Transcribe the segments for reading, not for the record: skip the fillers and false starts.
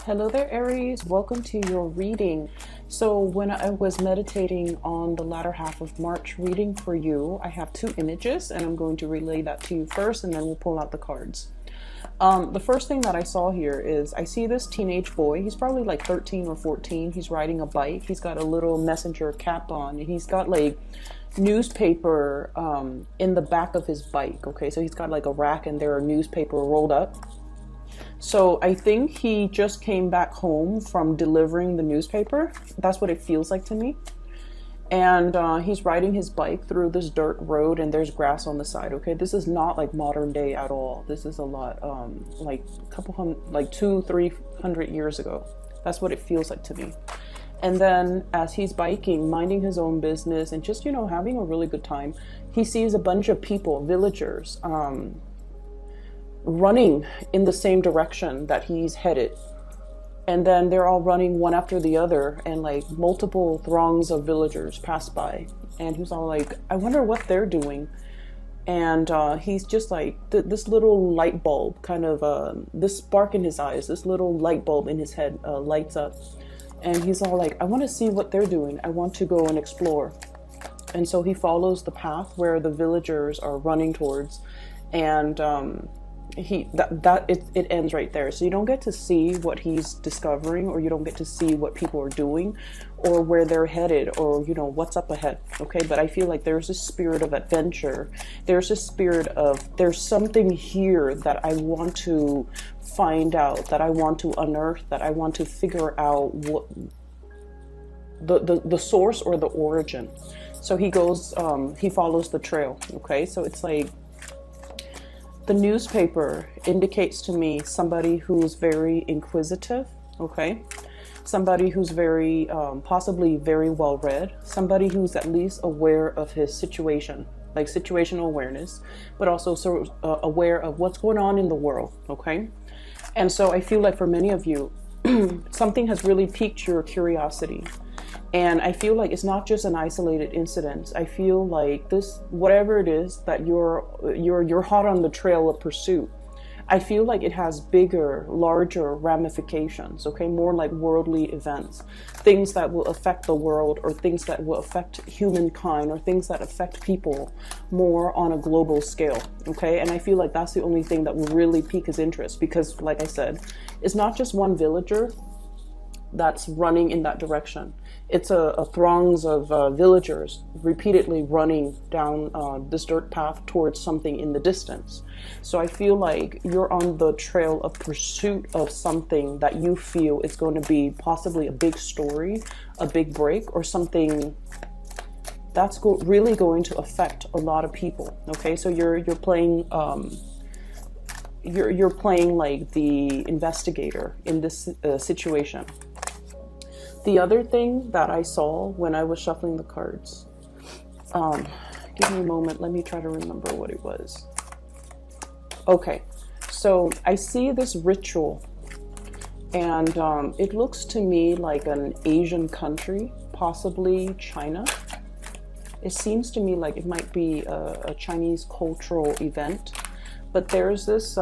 Hello there, Aries. Welcome to your reading. So when I was meditating on the latter half of March reading for you, I have two images and I'm going to relay that to you first and then we'll pull out the cards. The first thing that I saw here is I see this teenage boy. He's probably like 13 or 14. He's riding a bike. He's got a little messenger cap on and he's got like newspaper in the back of his bike. Okay, so he's got like a rack and there are newspaper rolled up. So I think he just came back home from delivering the newspaper. That's what it feels like to me. And he's riding his bike through this dirt road and there's grass on the side. Okay, this is not like modern day at all. This is a lot like a couple hundred, like 200-300 years ago. That's what it feels like to me. And then as he's biking, minding his own business and just, you know, having a really good time, he sees a bunch of people, villagers, running in the same direction that he's headed. And then they're all running one after the other and like multiple throngs of villagers pass by. And he's all like, I wonder what they're doing. And he's just like, this little light bulb kind of, this spark in his eyes, this little light bulb in his head lights up. And he's all like, I want to see what they're doing. I want to go and explore. And so he follows the path where the villagers are running towards. And it ends right there. So you don't get to see what he's discovering, or you don't get to see what people are doing or where they're headed, or you know what's up ahead. Okay, but I feel like there's a spirit of adventure. There's a spirit of there's something here that I want to find out, that I want to unearth, that I want to figure out what the source or the origin. So he goes he follows the trail. Okay, so it's like the newspaper indicates to me somebody who's very inquisitive, okay? Somebody who's very, possibly very well read, somebody who's at least aware of his situation, like situational awareness, but also aware of what's going on in the world, okay? And so I feel like for many of you, something has really piqued your curiosity. And I feel like it's not just an isolated incident. I feel like this, whatever it is that you're hot on the trail of pursuit, I feel like it has bigger, larger ramifications, okay? More like worldly events, things that will affect the world, or things that will affect humankind, or things that affect people more on a global scale, okay? And I feel like that's the only thing that will really pique his interest, because like I said, it's not just one villager that's running in that direction. It's a throngs of villagers repeatedly running down this dirt path towards something in the distance. So I feel like you're on the trail of pursuit of something that you feel is going to be possibly a big story, a big break, or something that's really going to affect a lot of people. Okay, so you're playing you're playing like the investigator in this situation. The other thing that I saw when I was shuffling the cards, give me a moment, let me try to remember what it was. Okay, so I see this ritual, and it looks to me like an Asian country, possibly China. It seems to me like it might be a Chinese cultural event, but there's this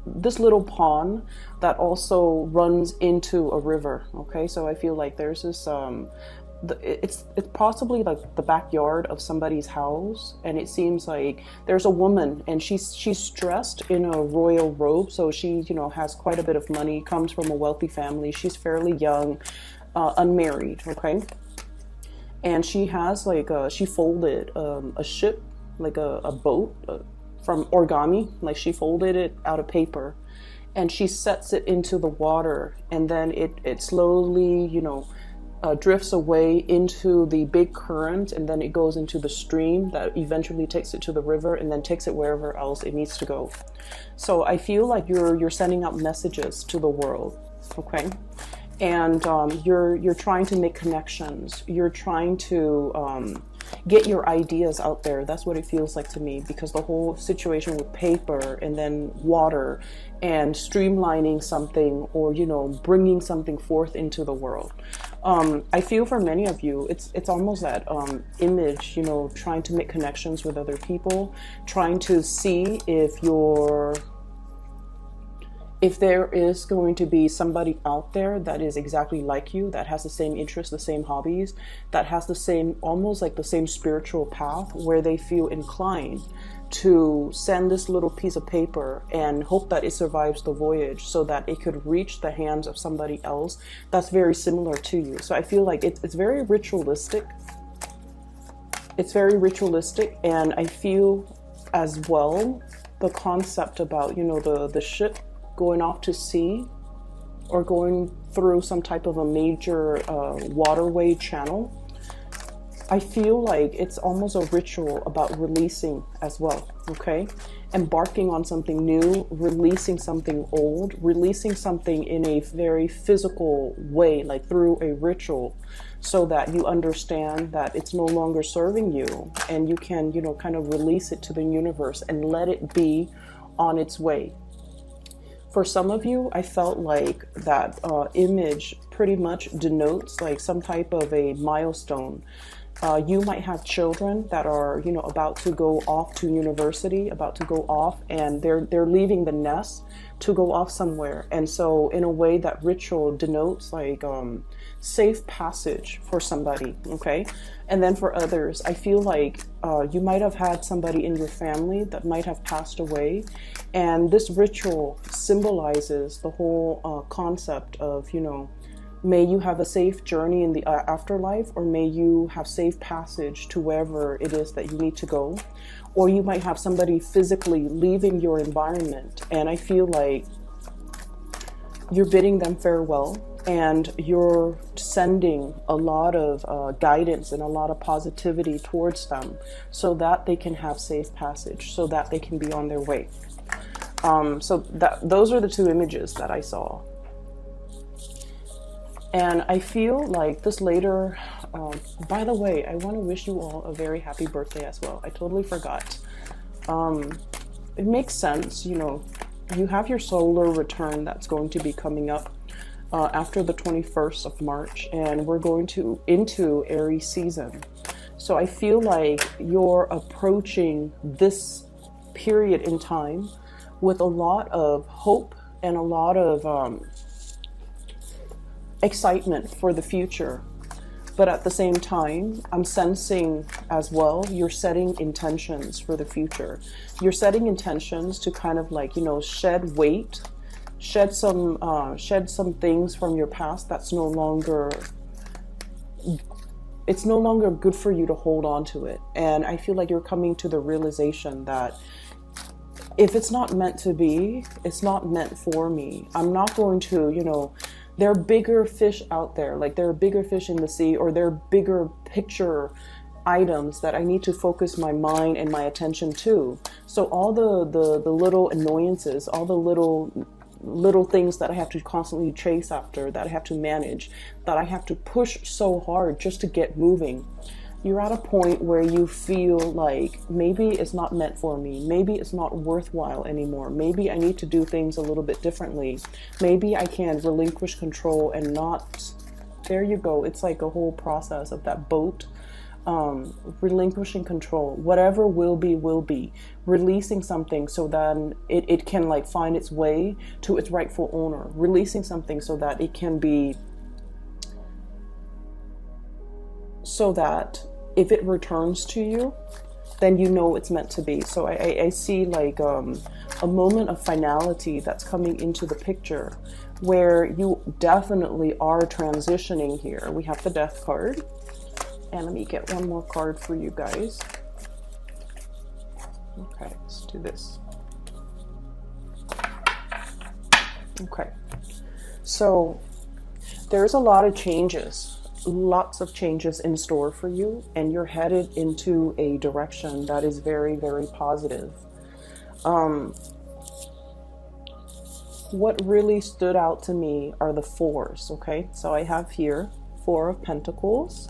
this little pond that also runs into a river. Okay, so I feel like there's this it's possibly like the backyard of somebody's house, and it seems like there's a woman and she's dressed in a royal robe, so she, you know, has quite a bit of money, comes from a wealthy family, she's fairly young, unmarried, okay? And she has like she folded a ship, like a boat, from origami, like she folded it out of paper, and she sets it into the water, and then it slowly, you know, drifts away into the big current, and then it goes into the stream that eventually takes it to the river, and then takes it wherever else it needs to go. So I feel like you're sending out messages to the world, okay? And you're trying to make connections. You're trying to get your ideas out there. That's what it feels like to me, because the whole situation with paper and then water and streamlining something, or, you know, bringing something forth into the world. I feel for many of you, it's almost that image, you know, trying to make connections with other people, trying to see if if there is going to be somebody out there that is exactly like you, that has the same interests, the same hobbies, that has the same, almost like the same spiritual path, where they feel inclined to send this little piece of paper and hope that it survives the voyage so that it could reach the hands of somebody else that's very similar to you. So I feel like it's very ritualistic. It's very ritualistic, and I feel as well the concept about, you know, the ship going off to sea or going through some type of a major waterway channel. I feel like it's almost a ritual about releasing as well, okay? Embarking on something new, releasing something old, releasing something in a very physical way, like through a ritual, so that you understand that it's no longer serving you, and you can, you know, kind of release it to the universe and let it be on its way. For some of you, I felt like that image pretty much denotes like some type of a milestone. You might have children that are, you know, about to go off to university, about to go off, and they're leaving the nest to go off somewhere. And so in a way, that ritual denotes like safe passage for somebody, okay? And then for others, I feel like you might have had somebody in your family that might have passed away, and this ritual symbolizes the whole concept of, you know, may you have a safe journey in the afterlife, or may you have safe passage to wherever it is that you need to go. Or you might have somebody physically leaving your environment, and I feel like you're bidding them farewell, and you're sending a lot of guidance and a lot of positivity towards them so that they can have safe passage, so that they can be on their way. So those are the two images that I saw. And I feel like this later, by the way, I want to wish you all a very happy birthday as well. I totally forgot. It makes sense, you know, you have your solar return that's going to be coming up after the 21st of March, and we're going into Aries season. So I feel like you're approaching this period in time with a lot of hope and a lot of excitement for the future. But at the same time, I'm sensing as well, you're setting intentions for the future. You're setting intentions to kind of like, you know, shed weight, shed some things from your past that's no longer, it's no longer good for you to hold on to it. And I feel like you're coming to the realization that if it's not meant to be, it's not meant for me. I'm not going to, you know, there are bigger fish out there, like there are bigger fish in the sea, or there are bigger picture items that I need to focus my mind and my attention to. So all the little annoyances, all the little things that I have to constantly chase after, that I have to manage, that I have to push so hard just to get moving. You're at a point where you feel like maybe it's not meant for me. Maybe it's not worthwhile anymore. Maybe I need to do things a little bit differently. Maybe I can relinquish control and not, there you go. It's like a whole process of that boat, relinquishing control. Whatever will be. Releasing something so that it can like find its way to its rightful owner. Releasing something so that it can be, so that if it returns to you, then you know it's meant to be. So I see like a moment of finality that's coming into the picture, where you definitely are transitioning here. We have the Death card, and let me get one more card for you guys. Okay, let's do this. Okay, so there's a lot of changes. Lots of changes in store for you, and you're headed into a direction that is very, very positive. What really stood out to me are the fours, okay? So I have here 4 of Pentacles,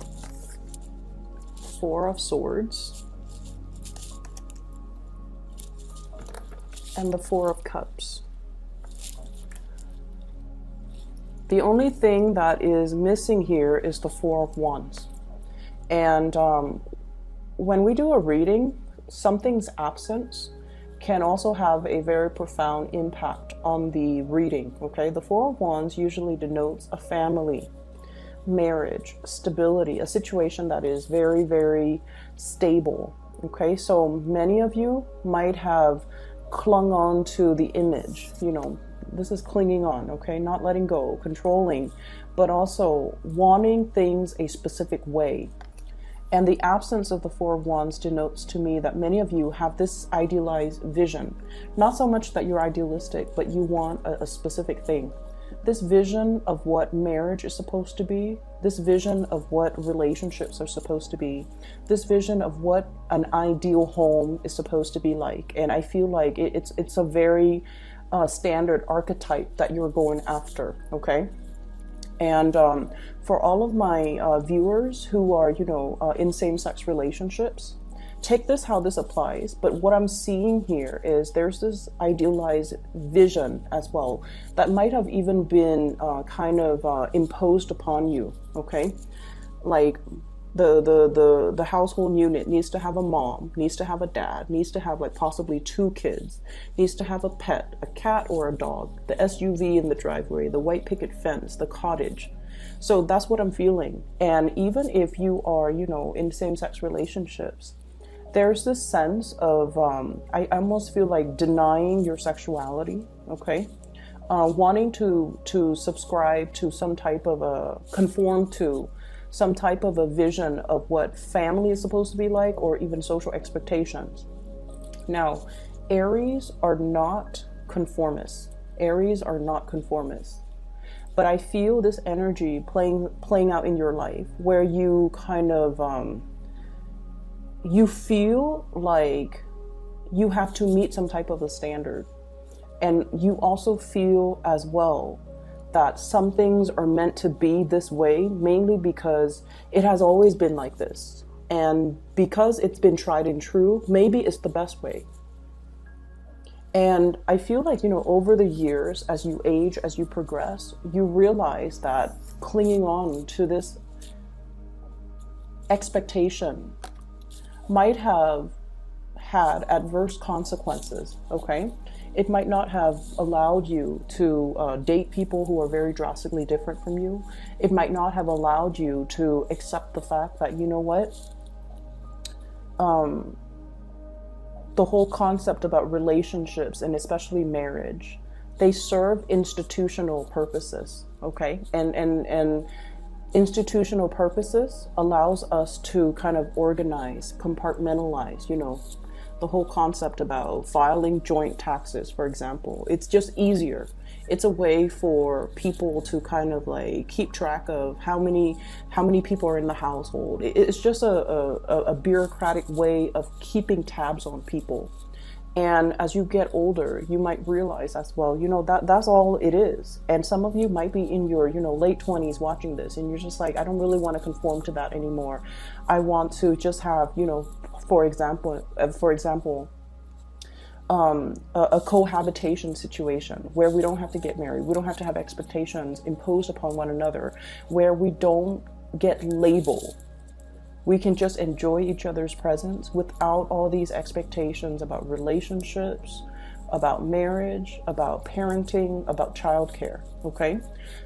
4 of Swords, and the 4 of Cups. The only thing that is missing here is the 4 of Wands. And when we do a reading, something's absence can also have a very profound impact on the reading, okay? The Four of Wands usually denotes a family, marriage, stability, a situation that is very, very stable, okay? So many of you might have clung on to the image, you know, this is clinging on, okay? Not letting go, controlling, but also wanting things a specific way. And the absence of the Four of Wands denotes to me that many of you have this idealized vision. Not so much that you're idealistic, but you want a specific thing. This vision of what marriage is supposed to be, this vision of what relationships are supposed to be, this vision of what an ideal home is supposed to be like. And I feel like it's a very standard archetype that you're going after, okay? And for all of my viewers who are, you know, in same-sex relationships, take this how this applies. But what I'm seeing here is there's this idealized vision as well that might have even been kind of imposed upon you, okay? Like the household unit needs to have a mom, needs to have a dad, needs to have like possibly 2 kids, needs to have a pet, a cat or a dog, the SUV in the driveway, the white picket fence, the cottage. So that's what I'm feeling. And even if you are, you know, in same-sex relationships, there's this sense of, I almost feel like denying your sexuality, okay? Wanting to subscribe to some type of conform to some type of a vision of what family is supposed to be like, or even social expectations. Now, Aries are not conformists. Aries are not conformists. But I feel this energy playing out in your life where you kind of, you feel like you have to meet some type of a standard. And you also feel as well that some things are meant to be this way, mainly because it has always been like this. And because it's been tried and true, maybe it's the best way. And I feel like, you know, over the years, as you age, as you progress, you realize that clinging on to this expectation might have had adverse consequences, okay? It might not have allowed you to date people who are very drastically different from you. It might not have allowed you to accept the fact that, you know what, the whole concept about relationships and especially marriage, they serve institutional purposes, okay? And institutional purposes allows us to kind of organize, compartmentalize, you know, the whole concept about filing joint taxes, for example. It's just easier. It's a way for people to kind of like keep track of how many people are in the household. It's just a bureaucratic way of keeping tabs on people. And as you get older, you might realize as well, you know, that's all it is. And some of you might be in your, you know, late 20s watching this, and you're just like, I don't really want to conform to that anymore. I want to just have, you know, for example, a cohabitation situation where we don't have to get married. We don't have to have expectations imposed upon one another, where we don't get labeled. We can just enjoy each other's presence without all these expectations about relationships, about marriage, about parenting, about childcare, okay?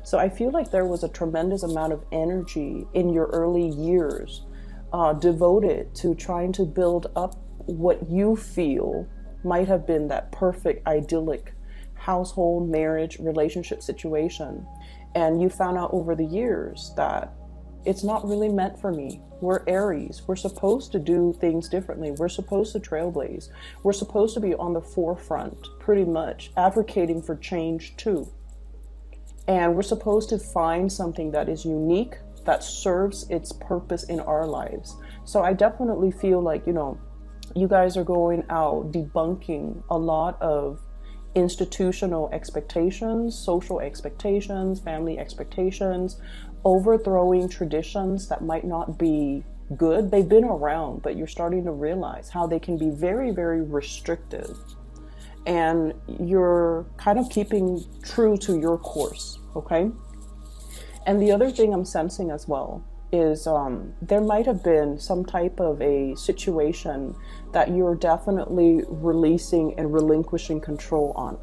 So I feel like there was a tremendous amount of energy in your early years devoted to trying to build up what you feel might have been that perfect, idyllic household, marriage, relationship situation. And you found out over the years that it's not really meant for me. We're Aries. We're supposed to do things differently. We're supposed to trailblaze. We're supposed to be on the forefront, pretty much, advocating for change too. And we're supposed to find something that is unique, that serves its purpose in our lives. So I definitely feel like, you know, you guys are going out debunking a lot of institutional expectations, social expectations, family expectations, overthrowing traditions that might not be good. They've been around, but you're starting to realize how they can be very, very restrictive. And you're kind of keeping true to your course, okay? And the other thing I'm sensing as well is there might have been some type of a situation that you're definitely releasing and relinquishing control on.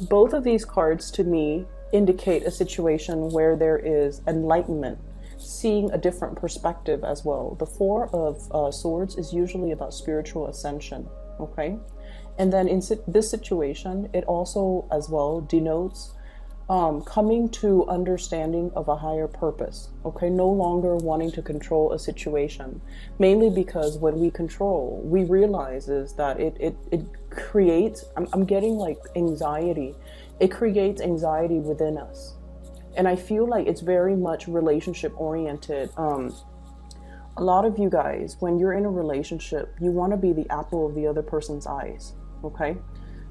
Both of these cards to me indicate a situation where there is enlightenment, seeing a different perspective as well. The Four of Swords is usually about spiritual ascension, okay? And then in this situation, it also as well denotes coming to understanding of a higher purpose, okay? No longer wanting to control a situation, mainly because when we control, we realize is that it creates, I'm getting like anxiety. It creates anxiety within us. And I feel like it's very much relationship oriented. A lot of you guys, when you're in a relationship, you want to be the apple of the other person's eyes, okay?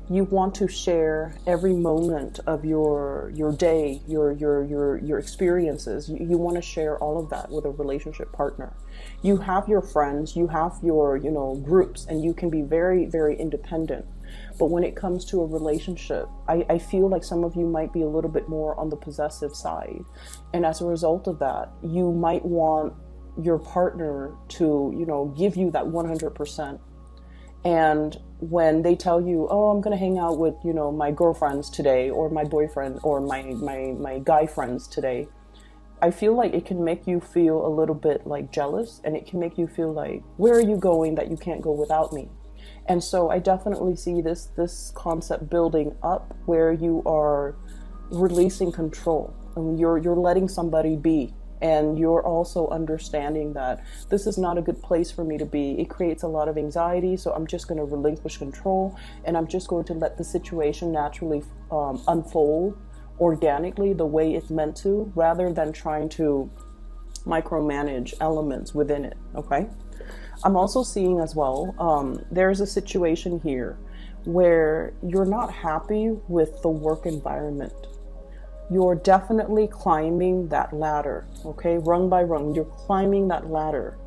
You want to share every moment of your day, your experiences. You want to share all of that with a relationship partner. You have your friends, you have your, groups, and you can be very, very independent. But when it comes to a relationship, I feel like some of you might be a little bit more on the possessive side. And as a result of that, you might want your partner to, give you that 100%. And when they tell you, oh, I'm going to hang out with, my girlfriends today, or my boyfriend, or my guy friends today, I feel like it can make you feel a little bit like jealous, and it can make you feel like, where are you going that you can't go without me? And so I definitely see this concept building up where you are releasing control, and you're letting somebody be. And you're also understanding that this is not a good place for me to be. It creates a lot of anxiety, so I'm just going to relinquish control, and I'm just going to let the situation naturally unfold organically the way it's meant to, rather than trying to micromanage elements within it, okay? I'm also seeing as well, there's a situation here where you're not happy with the work environment. You're definitely climbing that ladder, okay? Rung by rung, you're climbing that ladder.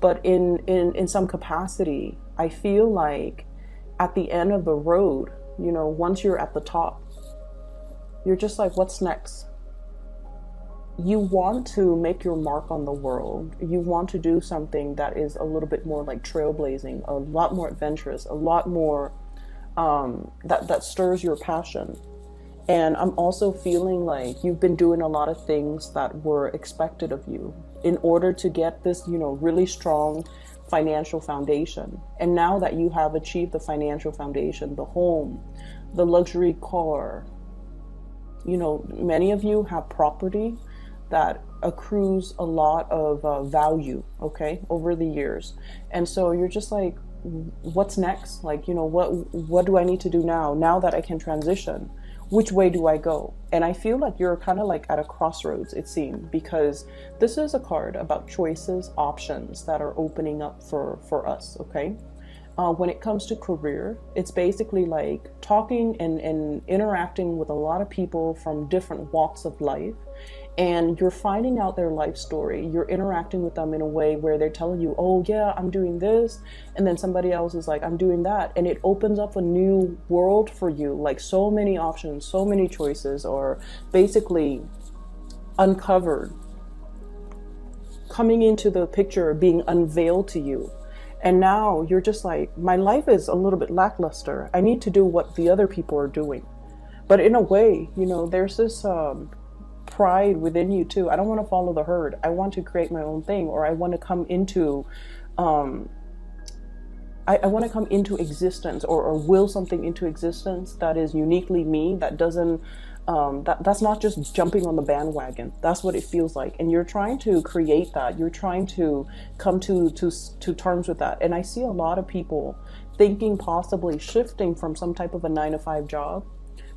But in some capacity, I feel like at the end of the road, once you're at the top, you're just like, what's next? You want to make your mark on the world. You want to do something that is a little bit more like trailblazing, a lot more adventurous, a lot more that stirs your passion. And I'm also feeling like you've been doing a lot of things that were expected of you in order to get this, really strong financial foundation. And now that you have achieved the financial foundation, the home, the luxury car, many of you have property that accrues a lot of value, okay, over the years. And so you're just like, what's next? Like, what do I need to do now that I can transition? Which way do I go? And I feel like you're kind of like at a crossroads, it seems, because this is a card about choices, options that are opening up for us, okay? When it comes to career, it's basically like talking and interacting with a lot of people from different walks of life. And you're finding out their life story. You're interacting with them in a way where they're telling you, oh yeah, I'm doing this. And then somebody else is like, I'm doing that. And it opens up a new world for you. Like so many options, so many choices are basically uncovered, coming into the picture, being unveiled to you. And now you're just like, my life is a little bit lackluster. I need to do what the other people are doing. But in a way, there's this pride within you too. I don't want to follow the herd. I want to create my own thing, or I want to come into I want to come into existence, or will something into existence that is uniquely me, that doesn't that's not just jumping on the bandwagon. That's what it feels like. And you're trying to create that. You're trying to come to terms with that. And I see a lot of people thinking possibly shifting from some type of a 9-to-5 job.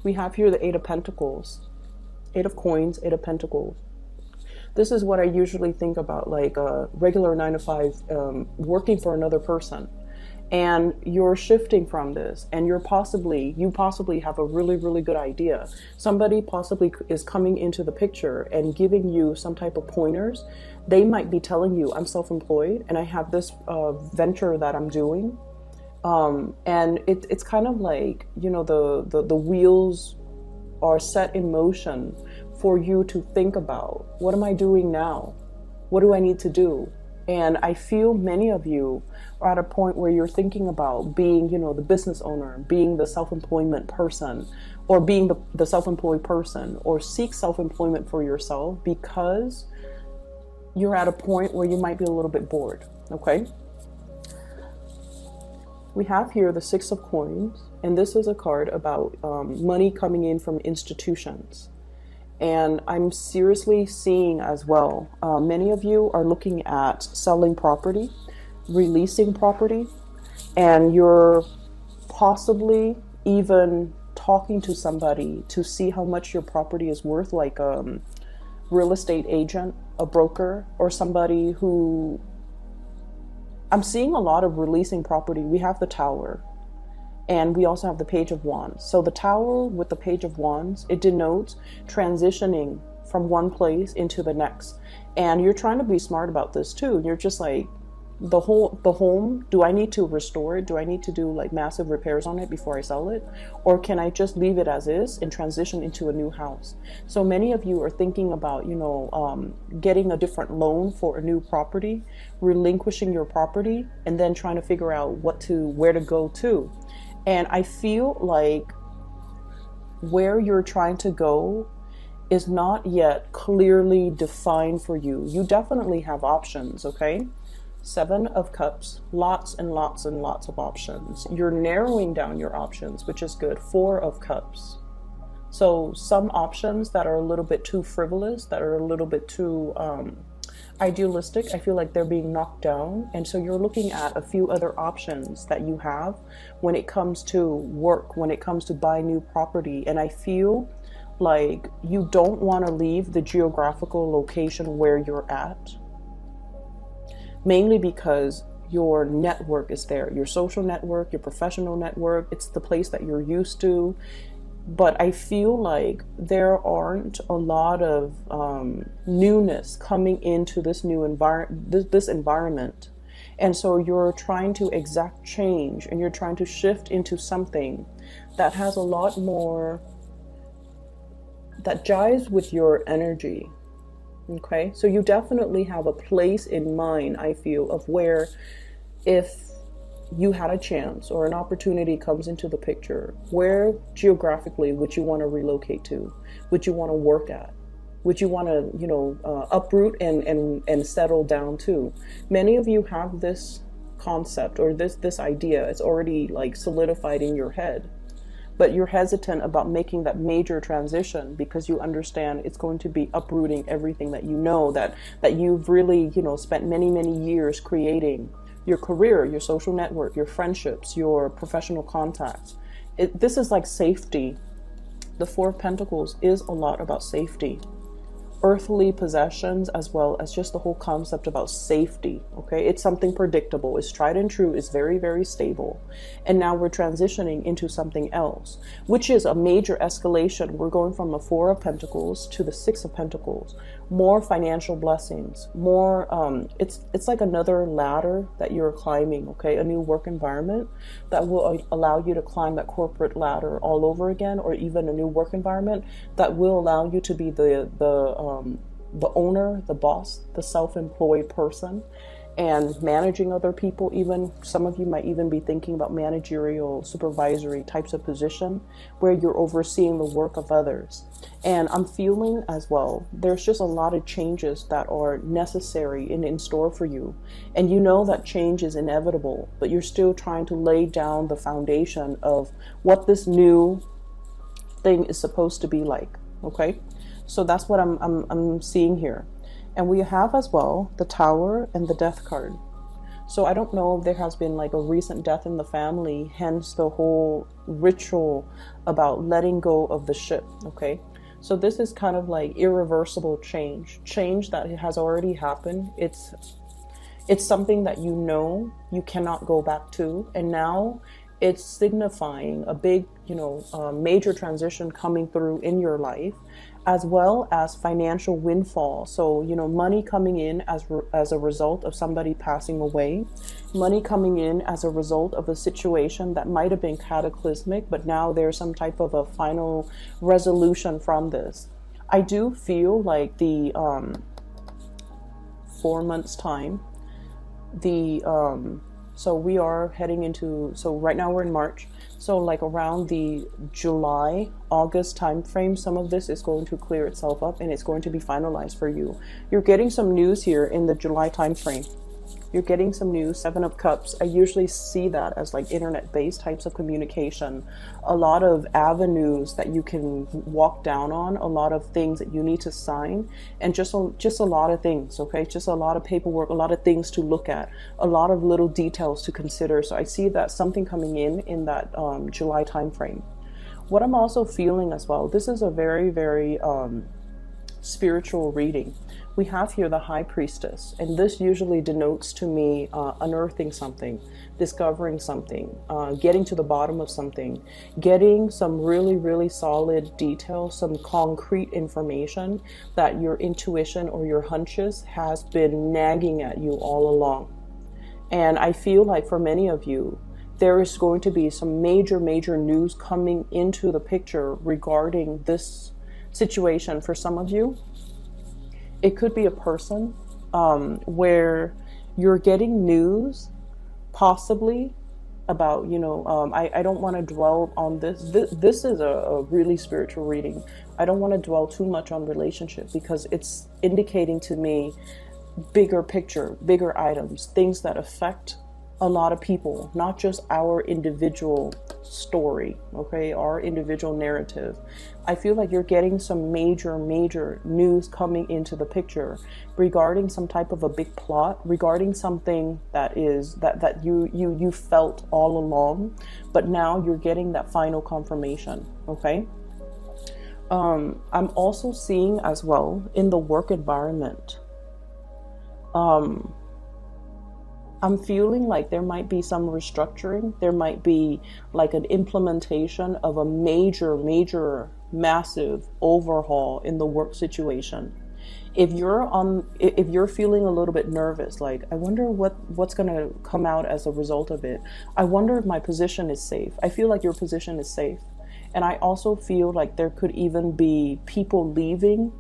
We have here the 8 of Pentacles, 8 of Coins, 8 of Pentacles. This is what I usually think about, like a regular 9-to-5, working for another person. And you're shifting from this, and you possibly have a really, really good idea. Somebody possibly is coming into the picture and giving you some type of pointers. They might be telling you, I'm self-employed and I have this venture that I'm doing. And it's kind of like, the wheels are set in motion for you to think about, what am I doing now? What do I need to do? And I feel many of you are at a point where you're thinking about being, you know, the business owner, being the self-employment person, or being the self-employed person, or seek self-employment for yourself because you're at a point where you might be a little bit bored, okay? We have here the Six of Coins, and this is a card about money coming in from institutions. And I'm seriously seeing as well, many of you are looking at selling property, releasing property, and you're possibly even talking to somebody to see how much your property is worth, like a real estate agent, a broker, or somebody who... I'm seeing a lot of releasing property. We have the Tower, and we also have the Page of Wands. So the Tower with the Page of Wands, it denotes transitioning from one place into the next. And you're trying to be smart about this too. You're just like, the home, do I need to restore it? Do I need to do like massive repairs on it before I sell it? Or can I just leave it as is and transition into a new house? So many of you are thinking about, you know, getting a different loan for a new property, relinquishing your property, and then trying to figure out where to go to. And I feel like where you're trying to go is not yet clearly defined for you. You definitely have options, okay? Seven of Cups, lots and lots and lots of options. You're narrowing down your options, which is good. Four of Cups. So some options that are a little bit too frivolous, that are a little bit too idealistic, I feel like they're being knocked down. And so you're looking at a few other options that you have when it comes to work, when it comes to buy new property. And I feel like you don't want to leave the geographical location where you're at, mainly because your network is there, your social network, your professional network. It's the place that you're used to. But I feel like there aren't a lot of newness coming into this new this environment. And so you're trying to exact change, and you're trying to shift into something that has a lot more, that jives with your energy. Okay, so you definitely have a place in mind, I feel, of where if you had a chance or an opportunity comes into the picture, where geographically would you want to relocate to? Would you want to work at? Would you want to, you know, uproot and settle down to? Many of you have this concept or this idea. It's already like solidified in your head. But you're hesitant about making that major transition because you understand it's going to be uprooting everything that you know, that you've really, you know, spent many, many years creating. Your career, your social network, your friendships, your professional contacts. This is like safety. The Four of Pentacles is a lot about safety. Earthly possessions, as well as just the whole concept about safety. Okay, it's something predictable, it's tried and true, it's very, very stable. And now we're transitioning into something else, which is a major escalation. We're going from the Four of Pentacles to the Six of Pentacles. More financial blessings, more it's like another ladder that you're climbing. Okay, a new work environment that will allow you to climb that corporate ladder all over again, or even a new work environment that will allow you to be the owner, the boss, the self-employed person, and managing other people. Even some of you might even be thinking about managerial, supervisory types of position where you're overseeing the work of others. And I'm feeling as well, there's just a lot of changes that are necessary and in store for you. And you know that change is inevitable, but you're still trying to lay down the foundation of what this new thing is supposed to be like. Okay, so that's what I'm seeing here. And we have as well the Tower and the Death card. So I don't know if there has been like a recent death in the family, hence the whole ritual about letting go of the ship. Okay, so this is kind of like irreversible change that has already happened. It's something that you know you cannot go back to, and now it's signifying a big, you know, major transition coming through in your life, as well as financial windfall. So, you know, money coming in as a result of somebody passing away, money coming in as a result of a situation that might have been cataclysmic, but now there's some type of a final resolution from this. I do feel like the 4 months time, So we are heading into, so right now we're in March. So like around the July, August time frame, some of this is going to clear itself up and it's going to be finalized for you. You're getting some news here in the July time frame. You're getting some news. Seven of Cups. I usually see that as like internet-based types of communication. A lot of avenues that you can walk down on. A lot of things that you need to sign, and just a lot of things. Okay, just a lot of paperwork. A lot of things to look at. A lot of little details to consider. So I see that something coming in that July time frame. What I'm also feeling as well. This is a very, very spiritual reading. We have here the High Priestess, and this usually denotes to me unearthing something, discovering something, getting to the bottom of something, getting some really, really solid detail, some concrete information that your intuition or your hunches has been nagging at you all along. And I feel like for many of you, there is going to be some major, major news coming into the picture regarding this situation. For some of you, it could be a person where you're getting news possibly about, I don't want to dwell on this. This is a really spiritual reading. I don't want to dwell too much on relationship because it's indicating to me bigger picture, bigger items, things that affect a lot of people, not just our individual story, okay, our individual narrative. I feel like you're getting some major, major news coming into the picture regarding some type of a big plot, regarding something that is that you felt all along, but now you're getting that final confirmation, okay? I'm also seeing as well in the work environment, I'm feeling like there might be some restructuring. There might be like an implementation of a major, major, massive overhaul in the work situation. If you're feeling a little bit nervous, like, I wonder what's going to come out as a result of it. I wonder if my position is safe. I feel like your position is safe. And I also feel like there could even be people leaving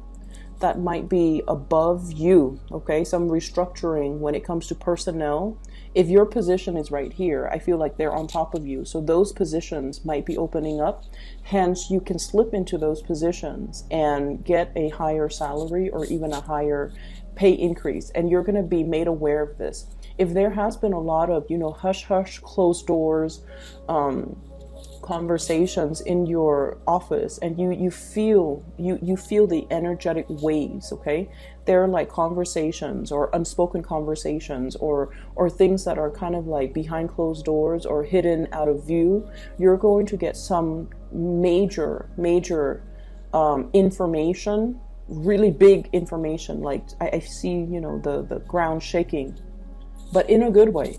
that might be above you, okay? Some restructuring when it comes to personnel. If your position is right here, I feel like they're on top of you. So those positions might be opening up. Hence, you can slip into those positions and get a higher salary or even a higher pay increase. And you're going to be made aware of this. If there has been a lot of, hush, hush, closed doors, conversations in your office, and you feel the energetic waves, okay? They're like conversations or unspoken conversations or things that are kind of like behind closed doors or hidden out of view. You're going to get some major information, really big information. Like I see, the ground shaking, but in a good way,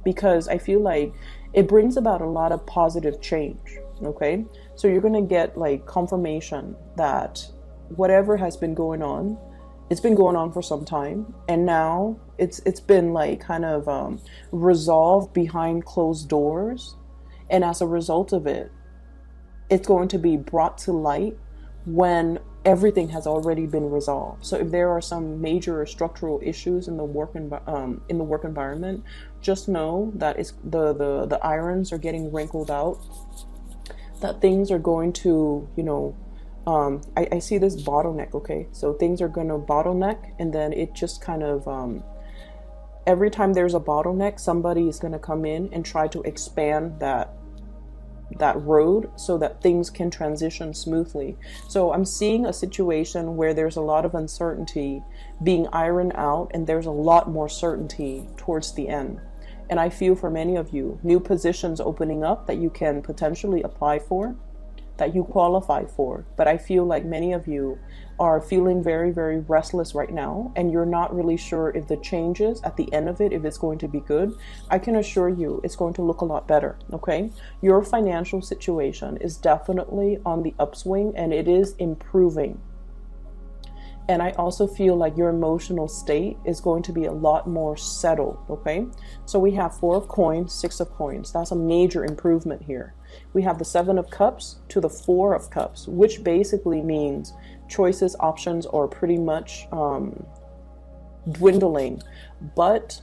because I feel like it brings about a lot of positive change, okay? So you're going to get like confirmation that whatever has been going on, it's been going on for some time, and now it's been like kind of resolved behind closed doors, and as a result of it, it's going to be brought to light when everything has already been resolved. So if there are some major structural issues in the work environment, just know that it's the irons are getting wrinkled out, that things are going to, I see this bottleneck, okay? So things are going to bottleneck, and then it just kind of, every time there's a bottleneck, somebody is going to come in and try to expand that road so that things can transition smoothly. So I'm seeing a situation where there's a lot of uncertainty being ironed out, and there's a lot more certainty towards the end. And I feel for many of you, new positions opening up that you can potentially apply for, that you qualify for. But I feel like many of you are feeling very, very restless right now, and you're not really sure if the changes at the end of it, if it's going to be good. I can assure you it's going to look a lot better, okay? Your financial situation is definitely on the upswing, and it is improving. And I also feel like your emotional state is going to be a lot more settled, okay? So we have 4 of coins, 6 of coins. That's a major improvement here. We have the 7 of cups to the 4 of cups, which basically means choices, options are pretty much dwindling. But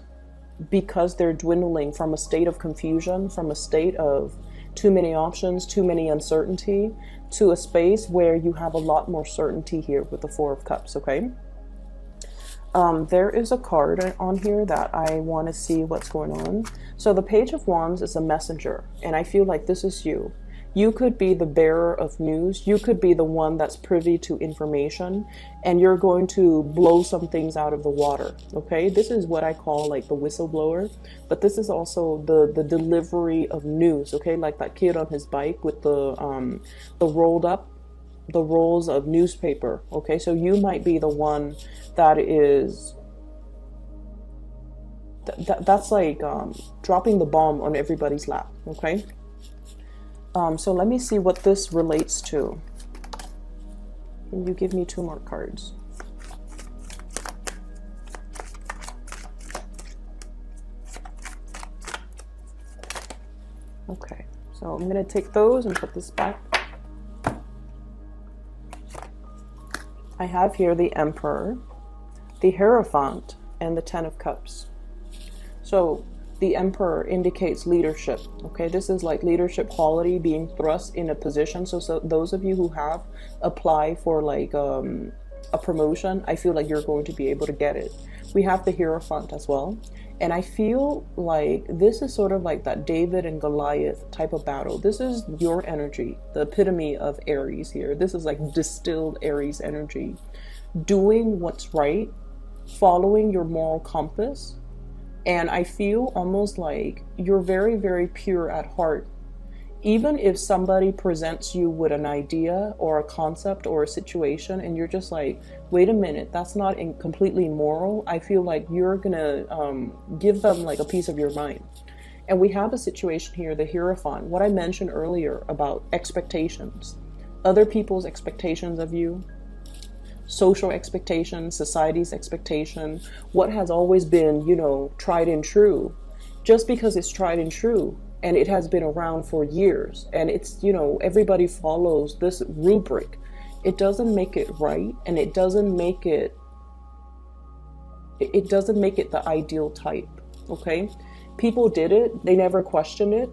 because they're dwindling from a state of confusion, from a state of too many options, too many uncertainty, to a space where you have a lot more certainty here with the Four of Cups, okay? There is a card on here that I want to see what's going on. So the Page of Wands is a messenger, and I feel like this is you. You could be the bearer of news. You could be the one that's privy to information, and you're going to blow some things out of the water, okay? This is what I call like the whistleblower, but this is also the delivery of news, okay? Like that kid on his bike with the rolls of newspaper, okay? So you might be the one that is that's like dropping the bomb on everybody's lap, okay? So let me see what this relates to. Can you give me 2 more cards? Okay, so I'm going to take those and put this back. I have here the Emperor, the Hierophant, and the Ten of Cups. So the Emperor indicates leadership, okay? This is like leadership quality being thrust in a position. So those of you who have applied for like a promotion, I feel like you're going to be able to get it. We have the Hierophant as well. And I feel like this is sort of like that David and Goliath type of battle. This is your energy, the epitome of Aries here. This is like distilled Aries energy. Doing what's right, following your moral compass. And I feel almost like you're very, very pure at heart. Even if somebody presents you with an idea or a concept or a situation and you're just like, wait a minute, that's not completely moral, I feel like you're gonna give them like a piece of your mind. And we have a situation here, the Hierophant, what I mentioned earlier about expectations, other people's expectations of you, social expectations, society's expectation, what has always been, you know, tried and true. Just because it's tried and true and it has been around for years and it's, you know, everybody follows this rubric, it doesn't make it right, and it doesn't make it the ideal type, okay? People did it, they never questioned it,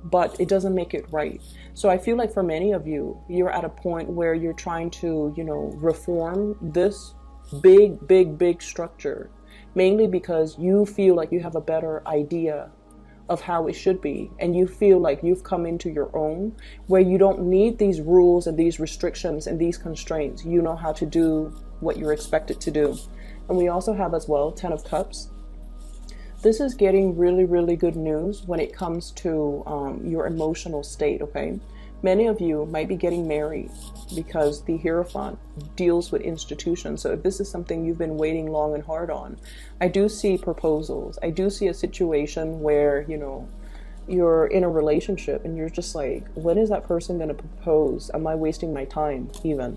but it doesn't make it right. So I feel like for many of you, you're at a point where you're trying to, you know, reform this big structure, mainly because you feel like you have a better idea of how it should be, and you feel like you've come into your own, where you don't need these rules and these restrictions and these constraints. You know how to do what you're expected to do. And we also have as well Ten of Cups. This is getting really, really good news when it comes to your emotional state, okay? Many of you might be getting married because the Hierophant deals with institutions. So if this is something you've been waiting long and hard on, I do see proposals. I do see a situation where, you know, you're in a relationship and you're just like, when is that person going to propose? Am I wasting my time even?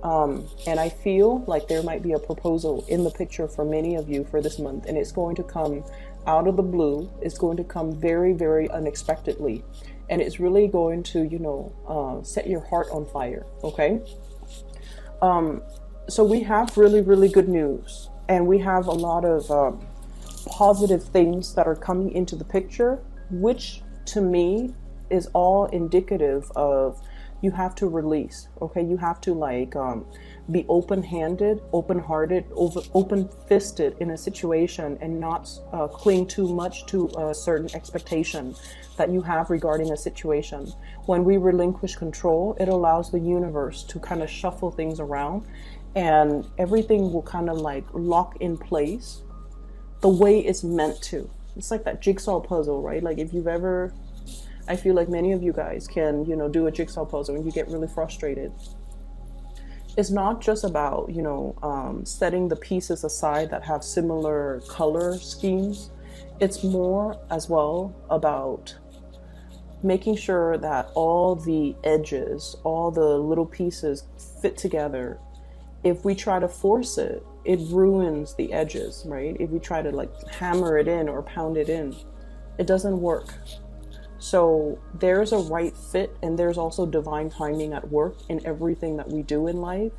And I feel like there might be a proposal in the picture for many of you for this month, and it's going to come out of the blue. It's going to come very, very unexpectedly, and it's really going to, you know, set your heart on fire, okay? So we have really, really good news, and we have a lot of positive things that are coming into the picture, which to me is all indicative of you have to release, okay? You have to like be open-handed, open-hearted, open-fisted in a situation, and not cling too much to a certain expectation that you have regarding a situation. When we relinquish control, it allows the universe to kind of shuffle things around, and everything will kind of like lock in place the way it's meant to. It's like that jigsaw puzzle, right? Like if you've ever, I feel like many of you guys can, you know, do a jigsaw puzzle and you get really frustrated. It's not just about, you know, setting the pieces aside that have similar color schemes. It's more as well about making sure that all the edges, all the little pieces fit together. If we try to force it, it ruins the edges, right? If we try to like hammer it in or pound it in, it doesn't work. So there's a right fit, and there's also divine timing at work in everything that we do in life.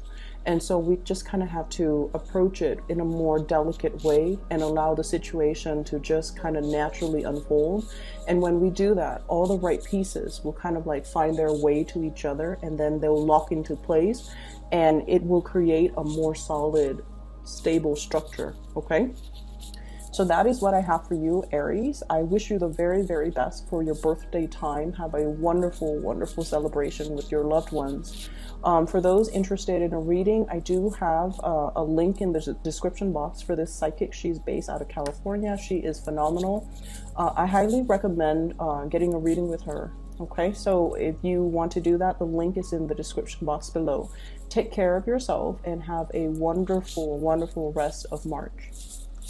And so we just kind of have to approach it in a more delicate way and allow the situation to just kind of naturally unfold. And when we do that, all the right pieces will kind of like find their way to each other, and then they'll lock into place, and it will create a more solid, stable structure. Okay. So that is what I have for you, Aries. I wish you the very, very best for your birthday time. Have a wonderful, wonderful celebration with your loved ones. For those interested in a reading, I do have a link in the description box for this psychic. She's based out of California. She is phenomenal. I highly recommend getting a reading with her. Okay, so if you want to do that, the link is in the description box below. Take care of yourself and have a wonderful, wonderful rest of March.